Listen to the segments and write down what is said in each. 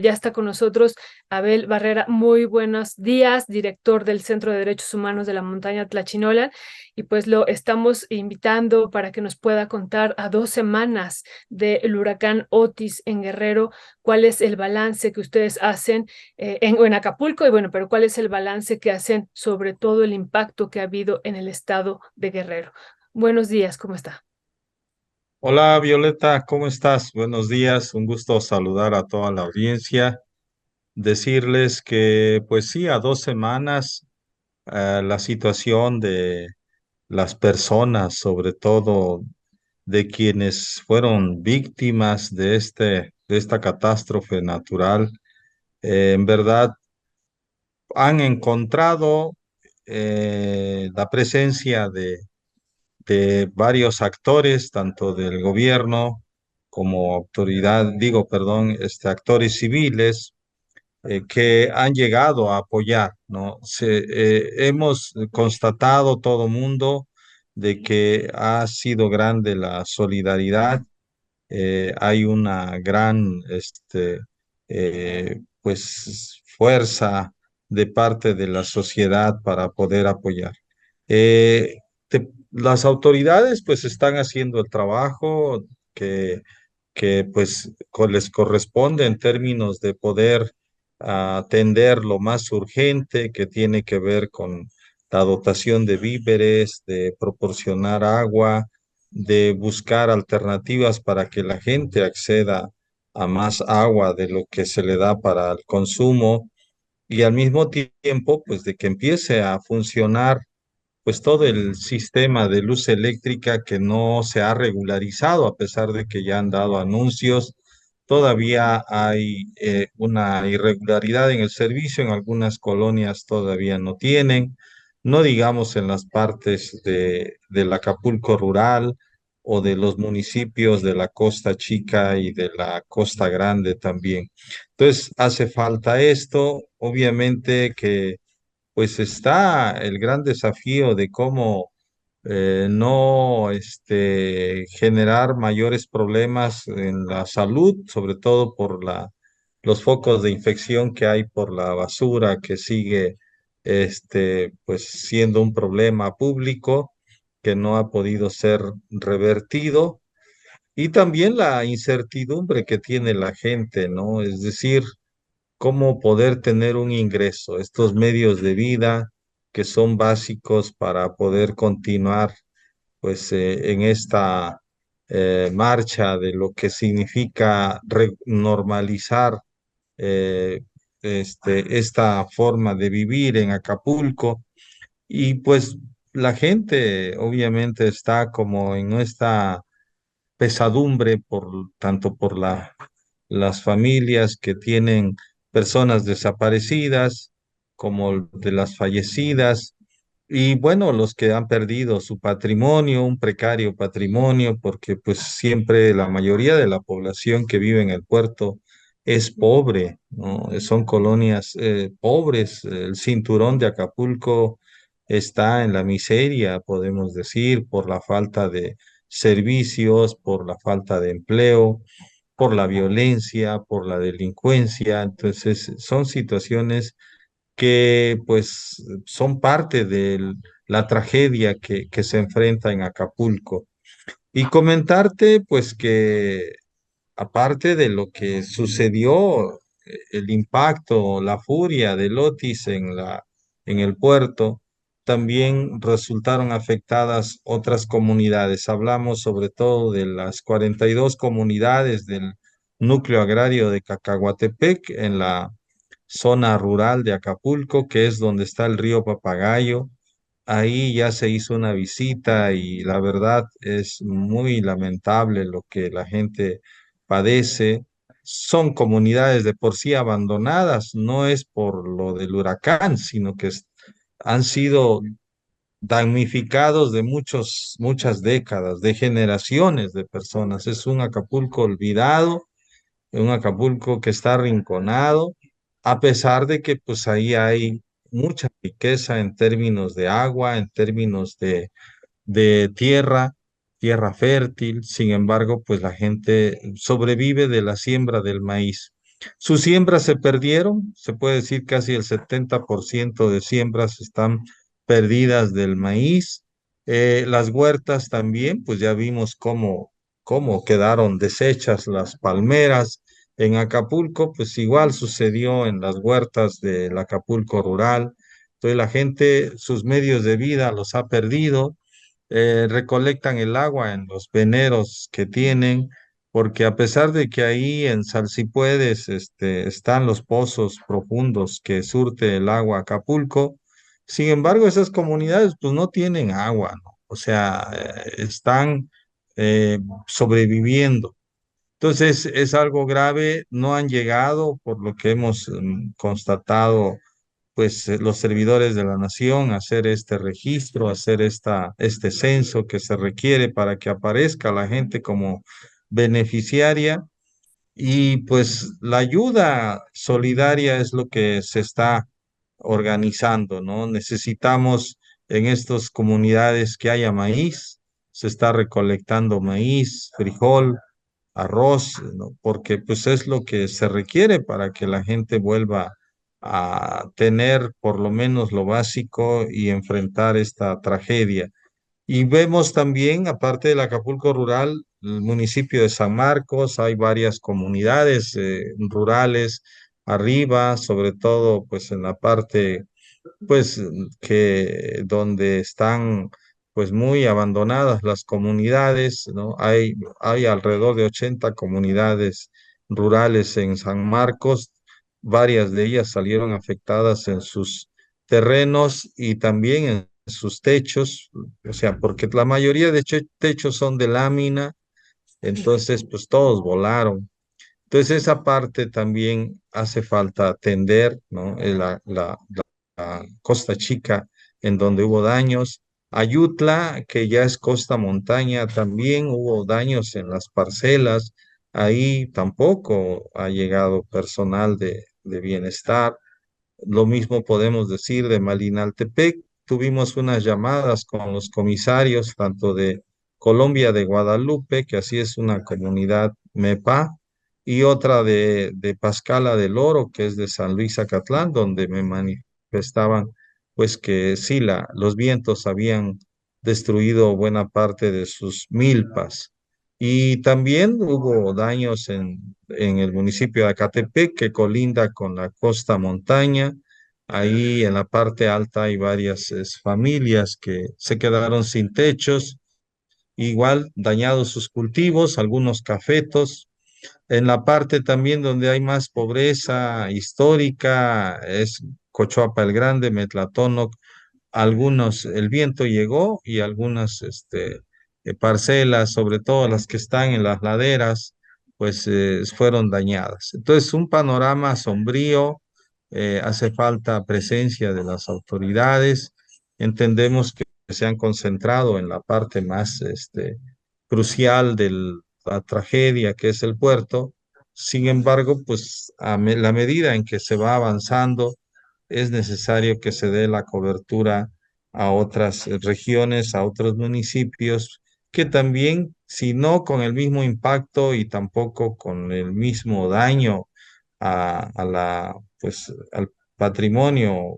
ya está con nosotros Abel Barrera. Muy buenos días, director del Centro de Derechos Humanos de la Montaña Tlachinolan, y pues lo estamos invitando para que nos pueda contar a 2 semanas del huracán Otis en Guerrero, cuál es el balance que ustedes hacen en Acapulco, y bueno, pero cuál es el balance que hacen sobre todo el impacto que ha habido en el estado de Guerrero. Buenos días, ¿cómo está? Hola Violeta, ¿cómo estás? Buenos días, un gusto saludar a toda la audiencia. Decirles que, pues sí, a 2 semanas la situación de las personas, sobre todo de quienes fueron víctimas de esta catástrofe natural, en verdad han encontrado la presencia de varios actores, tanto del gobierno como autoridad, digo, perdón, actores civiles que han llegado a apoyar, ¿no? Hemos constatado todo mundo de que ha sido grande la solidaridad, hay una gran, pues, fuerza de parte de la sociedad para poder apoyar. Las autoridades, pues, están haciendo el trabajo que, que les corresponde en términos de poder atender lo más urgente que tiene que ver con la dotación de víveres, de proporcionar agua, de buscar alternativas para que la gente acceda a más agua de lo que se le da para el consumo y al mismo tiempo, pues de que empiece a funcionar pues todo el sistema de luz eléctrica que no se ha regularizado a pesar de que ya han dado anuncios. Todavía hay una irregularidad en el servicio, en algunas colonias todavía no tienen, no digamos en las partes del Acapulco rural o de los municipios de la Costa Chica y de la Costa Grande también. Entonces, hace falta esto, obviamente que pues está el gran desafío de cómo no generar mayores problemas en la salud, sobre todo por los focos de infección que hay por la basura que sigue pues siendo un problema público que no ha podido ser revertido y también la incertidumbre que tiene la gente, ¿no? Es decir, cómo poder tener un ingreso, estos medios de vida que son básicos para poder continuar pues en esta marcha de lo que significa normalizar eh, esta forma de vivir en Acapulco y pues la gente obviamente está como en esta pesadumbre tanto por las familias que tienen personas desaparecidas como de las fallecidas y bueno, los que han perdido su patrimonio, un precario patrimonio, porque pues siempre la mayoría de la población que vive en el puerto es pobre, ¿no? Son colonias pobres. El cinturón de Acapulco está en la miseria, podemos decir, por la falta de servicios, por la falta de empleo, por la violencia, por la delincuencia. Entonces, son situaciones que pues son parte de la tragedia que se enfrenta en Acapulco. Y comentarte pues que aparte de lo que sucedió, el impacto, la furia del Otis en el puerto, también resultaron afectadas otras comunidades. Hablamos sobre todo de las 42 comunidades del núcleo agrario de Cacahuatepec en la zona rural de Acapulco, que es donde está el río Papagayo. Ahí ya se hizo una visita y la verdad es muy lamentable lo que la gente padece. Son comunidades de por sí abandonadas, no es por lo del huracán, sino que han sido damnificados de muchas décadas, de generaciones de personas. Es un Acapulco olvidado, un Acapulco que está arrinconado, a pesar de que pues ahí hay mucha riqueza en términos de agua, en términos de tierra, tierra fértil. Sin embargo, pues la gente sobrevive de la siembra del maíz. Sus siembras se perdieron, se puede decir casi el 70% de siembras están perdidas del maíz. Las huertas también, pues ya vimos cómo quedaron deshechas las palmeras. En Acapulco, pues igual sucedió en las huertas del Acapulco rural. Entonces la gente, sus medios de vida los ha perdido, recolectan el agua en los veneros que tienen, porque a pesar de que ahí en Salsipuedes están los pozos profundos que surte el agua a Acapulco, sin embargo esas comunidades pues no tienen agua, ¿no? O sea, están sobreviviendo. Entonces es algo grave, no han llegado, por lo que hemos constatado, pues los servidores de la nación, hacer este registro, hacer este censo que se requiere para que aparezca la gente como beneficiaria. Y pues la ayuda solidaria es lo que se está organizando, ¿no? Necesitamos en estas comunidades que haya maíz, se está recolectando maíz, frijol, arroz, ¿no? Porque pues es lo que se requiere para que la gente vuelva a tener por lo menos lo básico y enfrentar esta tragedia. Y vemos también, aparte del Acapulco rural, el municipio de San Marcos, hay varias comunidades rurales arriba, sobre todo pues en la parte pues que donde están pues muy abandonadas las comunidades, ¿no? Hay alrededor de 80 comunidades rurales en San Marcos, varias de ellas salieron afectadas en sus terrenos y también en sus techos, o sea, porque la mayoría de techos son de lámina, entonces pues todos volaron. Entonces esa parte también hace falta atender, ¿no? Costa Chica, en donde hubo daños. Ayutla, que ya es costa montaña, también hubo daños en las parcelas. Ahí tampoco ha llegado personal de bienestar. Lo mismo podemos decir de Malinaltepec. Tuvimos unas llamadas con los comisarios, tanto de Colombia de Guadalupe, que así es una comunidad MEPA, y otra de Pascala del Oro, que es de San Luis Acatlán, donde me manifestaban pues que sí, los vientos habían destruido buena parte de sus milpas. Y también hubo daños en el municipio de Acatepec, que colinda con la costa montaña. Ahí en la parte alta hay varias familias que se quedaron sin techos, igual dañados sus cultivos, algunos cafetos. En la parte también donde hay más pobreza histórica es Cochoapa el Grande, Metlatónoc, algunos, el viento llegó y algunas parcelas, sobre todo las que están en las laderas, pues fueron dañadas. Entonces, un panorama sombrío, hace falta presencia de las autoridades. Entendemos que se han concentrado en la parte más crucial de la tragedia que es el puerto. Sin embargo, pues la medida en que se va avanzando, es necesario que se dé la cobertura a otras regiones, a otros municipios, que también, si no con el mismo impacto y tampoco con el mismo daño pues, al patrimonio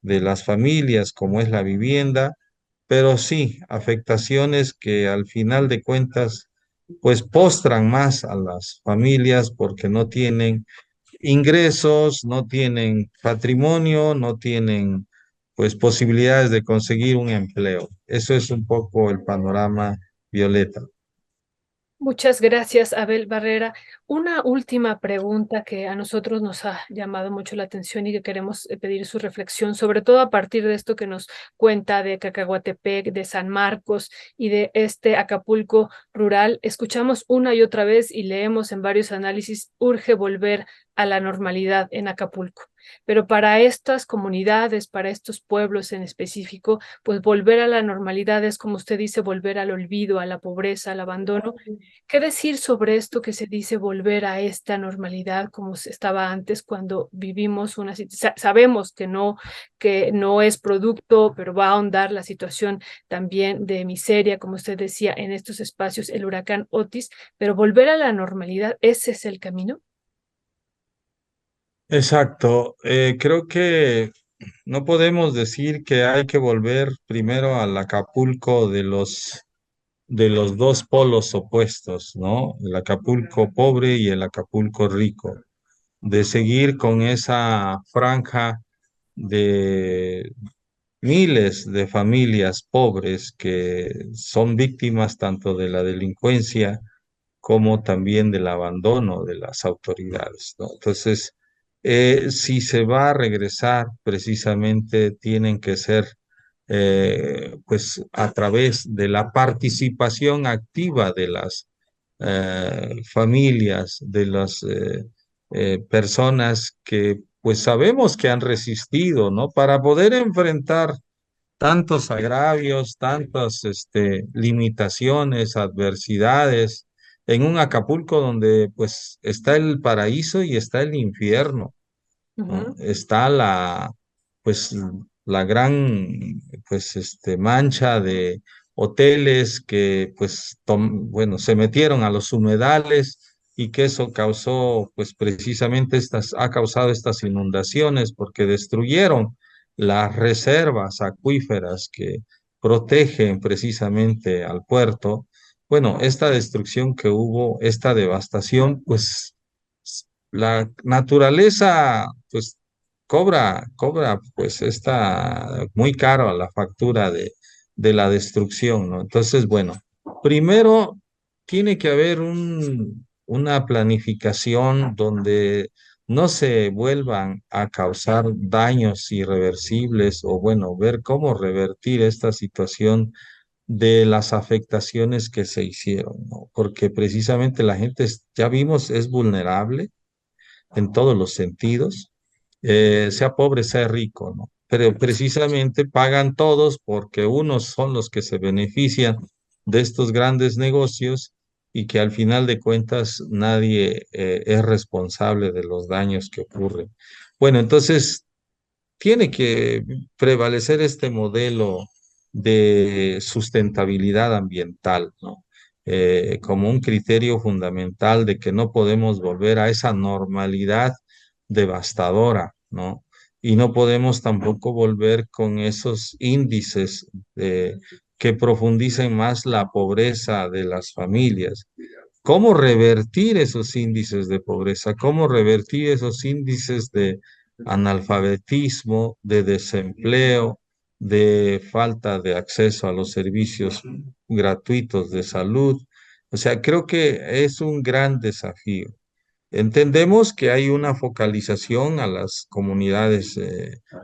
de las familias, como es la vivienda, pero sí afectaciones que al final de cuentas, pues postran más a las familias porque no tienen ingresos, no tienen patrimonio, no tienen pues posibilidades de conseguir un empleo. Eso es un poco el panorama, Violeta. Muchas gracias, Abel Barrera. Una última pregunta que a nosotros nos ha llamado mucho la atención y que queremos pedir su reflexión, sobre todo a partir de esto que nos cuenta de Cacahuatepec, de San Marcos y de este Acapulco rural. Escuchamos una y otra vez y leemos en varios análisis, urge volver a la normalidad en Acapulco. Pero para estas comunidades, para estos pueblos en específico, pues volver a la normalidad es, como usted dice, volver al olvido, a la pobreza, al abandono. ¿Qué decir sobre esto que se dice volver a esta normalidad como se estaba antes cuando vivimos una situación? Sabemos que no es producto, pero va a ahondar la situación también de miseria, como usted decía, en estos espacios, el huracán Otis, pero volver a la normalidad, ¿ese es el camino? Exacto. Creo que no podemos decir que hay que volver primero al Acapulco de los dos polos opuestos, ¿no? El Acapulco pobre y el Acapulco rico. De seguir con esa franja de miles de familias pobres que son víctimas tanto de la delincuencia como también del abandono de las autoridades, ¿no? Entonces, si se va a regresar, precisamente tienen que ser, pues, a través de la participación activa de las familias, de las personas que, pues, sabemos que han resistido, ¿no? Para poder enfrentar tantos agravios, tantas limitaciones, adversidades, en un Acapulco donde pues está el paraíso y está el infierno, ¿no? Ujú, Está pues, la gran, pues, mancha de hoteles que, pues, bueno, se metieron a los humedales y que eso causó, pues, precisamente ha causado estas inundaciones porque destruyeron las reservas acuíferas que protegen precisamente al puerto. Bueno, esta destrucción que hubo, esta devastación, pues la naturaleza, pues cobra, pues está muy caro la factura de la destrucción, ¿no? Entonces, bueno, primero tiene que haber una planificación donde no se vuelvan a causar daños irreversibles o, bueno, ver cómo revertir esta situación de las afectaciones que se hicieron, ¿no? Porque precisamente la gente, ya vimos, es vulnerable en todos los sentidos, sea pobre, sea rico, ¿no? Pero precisamente pagan todos porque unos son los que se benefician de estos grandes negocios y que al final de cuentas nadie es responsable de los daños que ocurren. Bueno, entonces tiene que prevalecer este modelo de sustentabilidad ambiental, ¿no? Como un criterio fundamental de que no podemos volver a esa normalidad devastadora, ¿no? Y no podemos tampoco volver con esos índices que profundicen más la pobreza de las familias. ¿Cómo revertir esos índices de pobreza? ¿Cómo revertir esos índices de analfabetismo, de desempleo, de falta de acceso a los servicios gratuitos de salud? O sea, creo que es un gran desafío. Entendemos que hay una focalización a las comunidades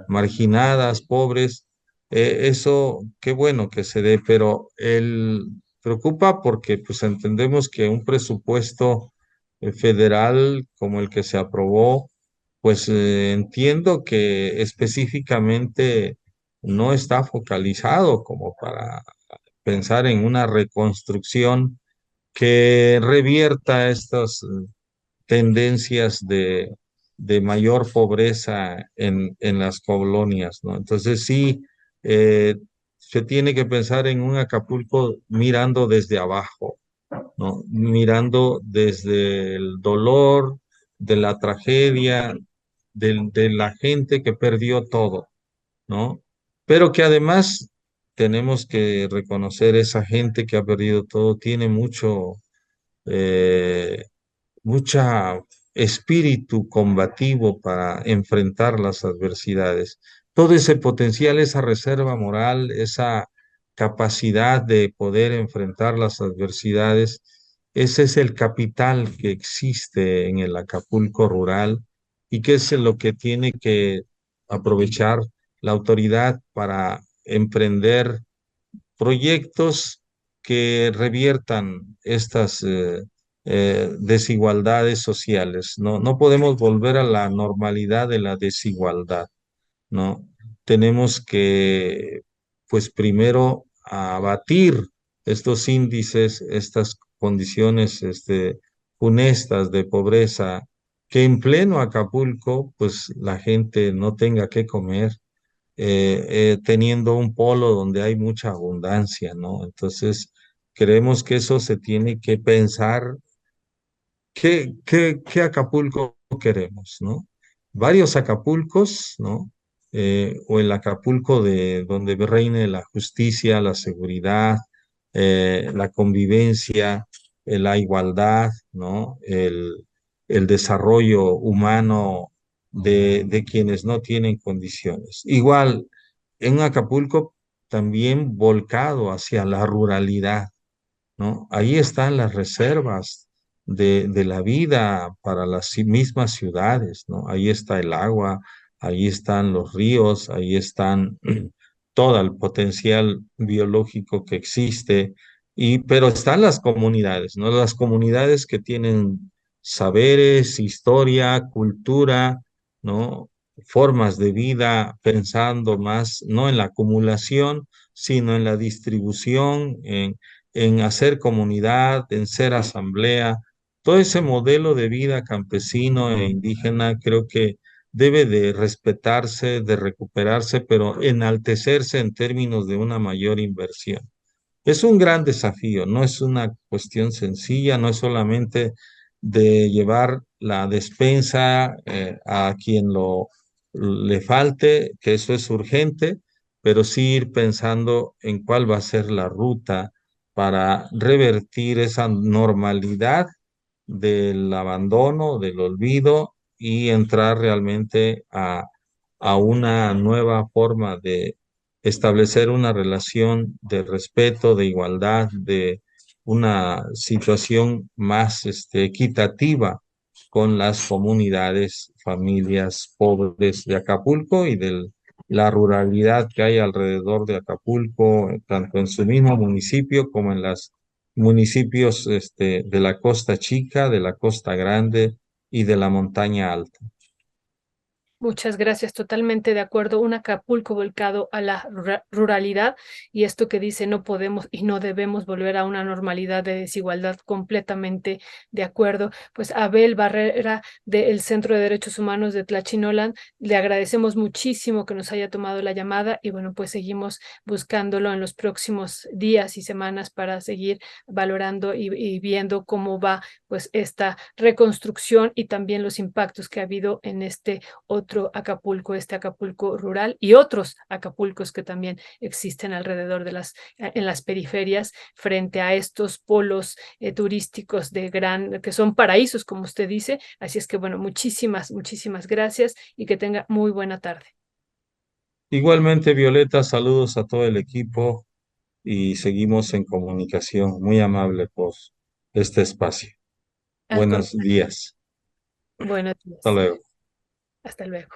marginadas, pobres. Eso, qué bueno que se dé, pero él preocupa porque pues entendemos que un presupuesto federal como el que se aprobó, pues entiendo que específicamente no está focalizado como para pensar en una reconstrucción que revierta estos tendencias de mayor pobreza en las colonias, ¿no? Entonces sí, eh, se tiene que pensar en un Acapulco mirando desde abajo, ¿no? Mirando desde el dolor, de la tragedia, de la gente que perdió todo, ¿no? Pero que además tenemos que reconocer esa gente que ha perdido todo, tiene eh, mucha espíritu combativo para enfrentar las adversidades. Todo ese potencial, esa reserva moral, esa capacidad de poder enfrentar las adversidades, ese es el capital que existe en el Acapulco rural y que es lo que tiene que aprovechar la autoridad para emprender proyectos que reviertan estas desigualdades sociales. No, no podemos volver a la normalidad de la desigualdad, ¿no? Tenemos que, pues primero, abatir estos índices, estas condiciones, funestas de pobreza, que en pleno Acapulco, pues la gente no tenga que comer, teniendo un polo donde hay mucha abundancia, ¿no? Entonces, creemos que eso se tiene que pensar, ¿qué Acapulco queremos, ¿no? varios Acapulcos, ¿no? O el Acapulco de donde reine la justicia, la seguridad, la convivencia, la igualdad, ¿no? El desarrollo humano de quienes no tienen condiciones. Igual, en Acapulco también volcado hacia la ruralidad, ¿no? Ahí están las reservas de la vida para las mismas ciudades, ¿no? Ahí está el agua, ahí están los ríos, ahí están todo el potencial biológico que existe, pero están las comunidades, ¿no? Las comunidades que tienen saberes, historia, cultura, ¿no? Formas de vida, pensando más no en la acumulación, sino en la distribución, en hacer comunidad, en ser asamblea. Todo ese modelo de vida campesino e indígena creo que debe de respetarse, de recuperarse, pero enaltecerse en términos de una mayor inversión. Es un gran desafío, no es una cuestión sencilla, no es solamente de llevar la despensa a quien le falte, que eso es urgente, pero sí ir pensando en cuál va a ser la ruta para revertir esa normalidad del abandono, del olvido y entrar realmente a una nueva forma de establecer una relación de respeto, de igualdad, de una situación más equitativa con las comunidades, familias pobres de Acapulco y de la ruralidad que hay alrededor de Acapulco, tanto en su mismo municipio como en las municipios de la Costa Chica, de la Costa Grande y de la Montaña Alta. Muchas gracias, totalmente de acuerdo. Un Acapulco volcado a la ruralidad y esto que dice no podemos y no debemos volver a una normalidad de desigualdad, completamente de acuerdo. Pues Abel Barrera del Centro de Derechos Humanos de Tlachinolan, le agradecemos muchísimo que nos haya tomado la llamada y bueno, pues seguimos buscándolo en los próximos días y semanas para seguir valorando y viendo cómo va pues esta reconstrucción y también los impactos que ha habido en este otro Acapulco, este Acapulco rural y otros Acapulcos que también existen alrededor de en las periferias frente a estos polos turísticos que son paraísos, como usted dice. Así es que, bueno, muchísimas gracias y que tenga muy buena tarde. Igualmente, Violeta, saludos a todo el equipo y seguimos en comunicación. Muy amable por este espacio. Al Buenos contrario, días. buenos Hasta días. luego. Hasta luego.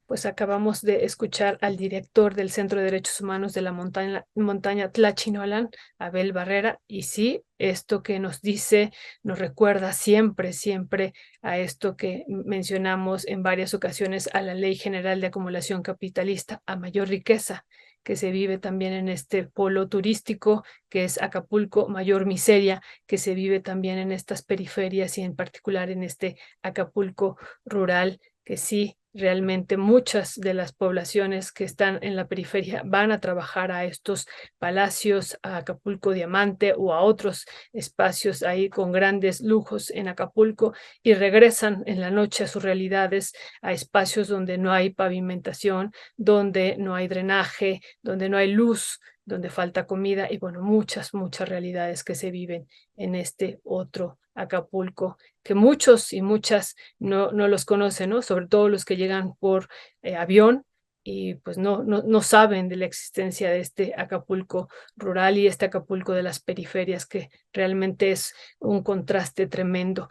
Pues acabamos de escuchar al director del Centro de Derechos Humanos de la montaña Tlachinolan, Abel Barrera, y sí, esto que nos dice nos recuerda siempre a esto que mencionamos en varias ocasiones, a la Ley General de Acumulación Capitalista, a mayor riqueza que se vive también en este polo turístico que es Acapulco, mayor miseria que se vive también en estas periferias y en particular en este Acapulco rural, que sí, realmente muchas de las poblaciones que están en la periferia van a trabajar a estos palacios, a Acapulco Diamante o a otros espacios ahí con grandes lujos en Acapulco y regresan en la noche a sus realidades, a espacios donde no hay pavimentación, donde no hay drenaje, donde no hay luz, donde falta comida y bueno, muchas realidades que se viven en este otro Acapulco, que muchos y muchas no los conocen, ¿no? Sobre todo los que llegan por avión y pues no saben de la existencia de este Acapulco rural y este Acapulco de las periferias, que realmente es un contraste tremendo.